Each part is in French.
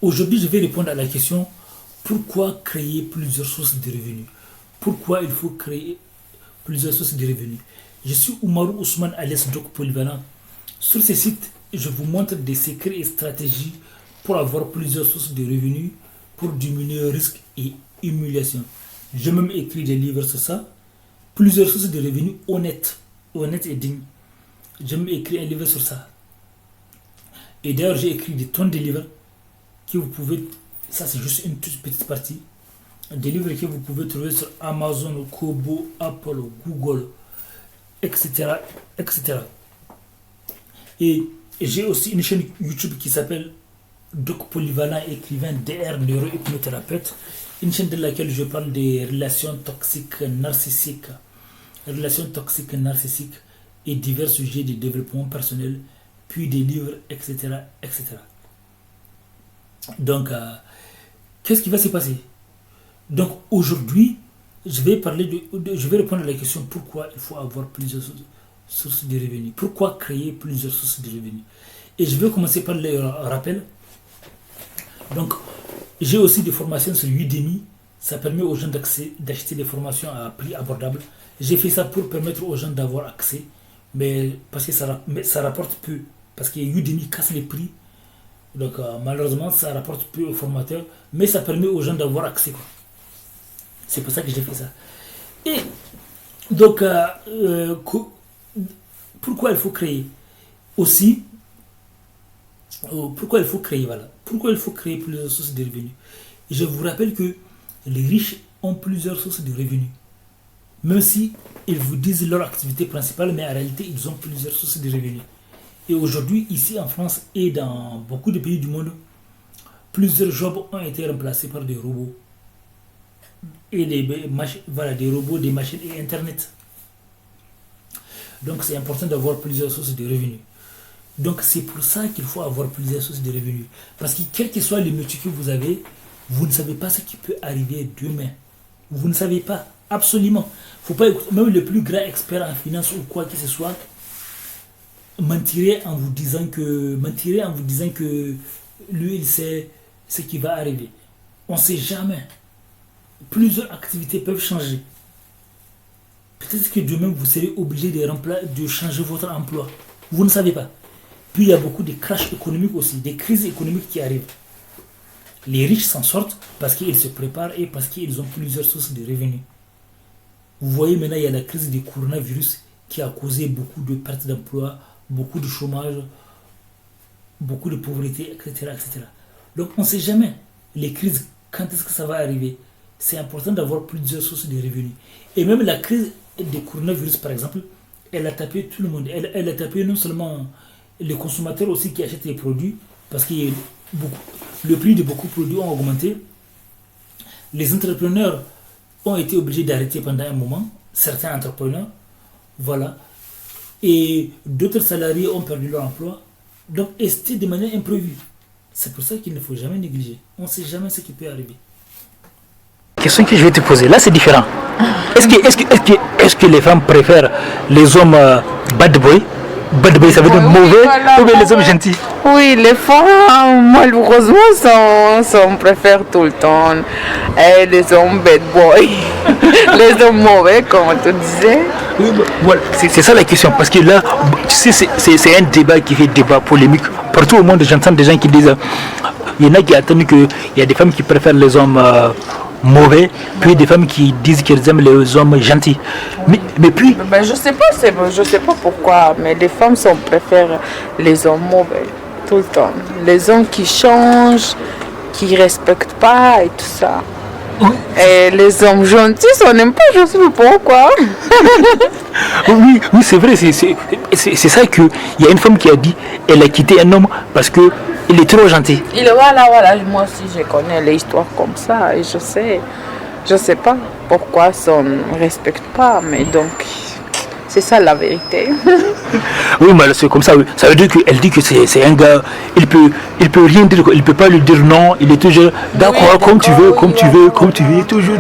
Aujourd'hui, je vais répondre à la question pourquoi créer plusieurs sources de revenus. Pourquoi il faut créer plusieurs sources de revenus. Je suis Oumarou Ousmane alias Doc Polyvalent. Sur ce site, je vous montre des secrets et stratégies pour avoir plusieurs sources de revenus, pour diminuer risque et humiliation. J'ai même écrit des livres sur ça. Plusieurs sources de revenus honnêtes et dignes. J'ai même écrit un livre sur ça. Et d'ailleurs, j'ai écrit des tonnes de livres que vous pouvez, ça c'est juste une toute petite partie, des livres que vous pouvez trouver sur Amazon, Kobo, Apple, Google, etc. etc. Et j'ai aussi une chaîne YouTube qui s'appelle Doc Polyvalent, écrivain DR, neurohypnothérapeute, une chaîne de laquelle je parle des relations toxiques narcissiques et divers sujets de développement personnel, puis des livres, etc. etc. Donc, qu'est-ce qui va se passer? Donc, aujourd'hui, je vais répondre à la question pourquoi il faut avoir plusieurs sources de revenus. Pourquoi créer plusieurs sources de revenus? Et je vais commencer par le rappel. Donc, j'ai aussi des formations sur Udemy. Ça permet aux gens d'acheter des formations à prix abordable. J'ai fait ça pour permettre aux gens d'avoir accès, mais parce que ça rapporte peu. Parce que Udemy casse les prix. Donc, malheureusement, ça rapporte peu aux formateurs, mais ça permet aux gens d'avoir accès, quoi. C'est pour ça que j'ai fait ça. Et donc, pourquoi il faut créer aussi, pourquoi il faut créer plusieurs sources de revenus. Et je vous rappelle que les riches ont plusieurs sources de revenus. Même si ils vous disent leur activité principale, mais en réalité, ils ont plusieurs sources de revenus. Et aujourd'hui, ici en France et dans beaucoup de pays du monde, plusieurs jobs ont été remplacés par des robots. Et des robots, des machines et Internet. Donc c'est important d'avoir plusieurs sources de revenus. Donc c'est pour ça qu'il faut avoir plusieurs sources de revenus. Parce que quel que soit le métier que vous avez, vous ne savez pas ce qui peut arriver demain. Vous ne savez pas, absolument. Faut pas écouter, même le plus grand expert en finance ou quoi que ce soit, mentirait en vous disant que lui il sait ce qui va arriver. On ne sait jamais. Plusieurs activités peuvent changer. Peut-être que demain vous serez obligé de changer votre emploi. Vous ne savez pas. Puis il y a beaucoup de crashs économiques aussi, des crises économiques qui arrivent. Les riches s'en sortent parce qu'ils se préparent et parce qu'ils ont plusieurs sources de revenus. Vous voyez maintenant il y a la crise du coronavirus qui a causé beaucoup de pertes d'emploi, beaucoup de chômage, beaucoup de pauvreté, etc. etc. Donc on ne sait jamais les crises, quand est-ce que ça va arriver. C'est important d'avoir plusieurs sources de revenus. Et même la crise du coronavirus, par exemple, elle a tapé tout le monde. Elle a tapé non seulement les consommateurs aussi qui achètent les produits, parce que le prix de beaucoup de produits ont augmenté. Les entrepreneurs ont été obligés d'arrêter pendant un moment, certains entrepreneurs, voilà. Et d'autres salariés ont perdu leur emploi. Donc, et c'était de manière imprévue. C'est pour ça qu'il ne faut jamais négliger. On ne sait jamais ce qui peut arriver. Question que je vais te poser, là c'est différent. Est-ce que les femmes préfèrent les hommes bad boy? Bad boy ça veut dire mauvais, voilà, ou bien les hommes gentils? Oui, les femmes malheureusement préfèrent tout le temps les hommes bad boy. Les hommes mauvais comme tu disais. Oui, voilà, c'est ça la question, parce que là, tu sais, c'est un débat qui fait débat polémique. Partout au monde, j'entends des gens qui disent, il y en a qui attendent qu'il y a des femmes qui préfèrent les hommes mauvais, puis des femmes qui disent qu'elles aiment les hommes gentils. Mais puis... Ben, je sais pas pourquoi, mais les femmes préfèrent les hommes mauvais, tout le temps. Les hommes qui changent, qui ne respectent pas et tout ça. Oui. Et les hommes gentils, on n'aime pas, je ne sais pas pourquoi. Oui, c'est vrai, c'est ça qu'il y a une femme qui a dit, elle a quitté un homme parce que il est trop gentil. Voilà, moi aussi je connais les histoires comme ça et je sais pas pourquoi on ne respecte pas, mais donc c'est ça la vérité. Oui, mais c'est comme ça, oui. Ça veut dire qu'elle dit que c'est un gars, il peut rien dire, il peut pas lui dire non, il est toujours d'accord, oui, comme tu veux, toujours.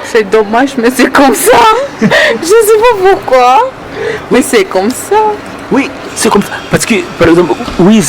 C'est dommage, mais c'est comme ça. Je sais pas pourquoi, mais c'est comme ça. Oui, c'est comme ça, parce que par exemple, oui.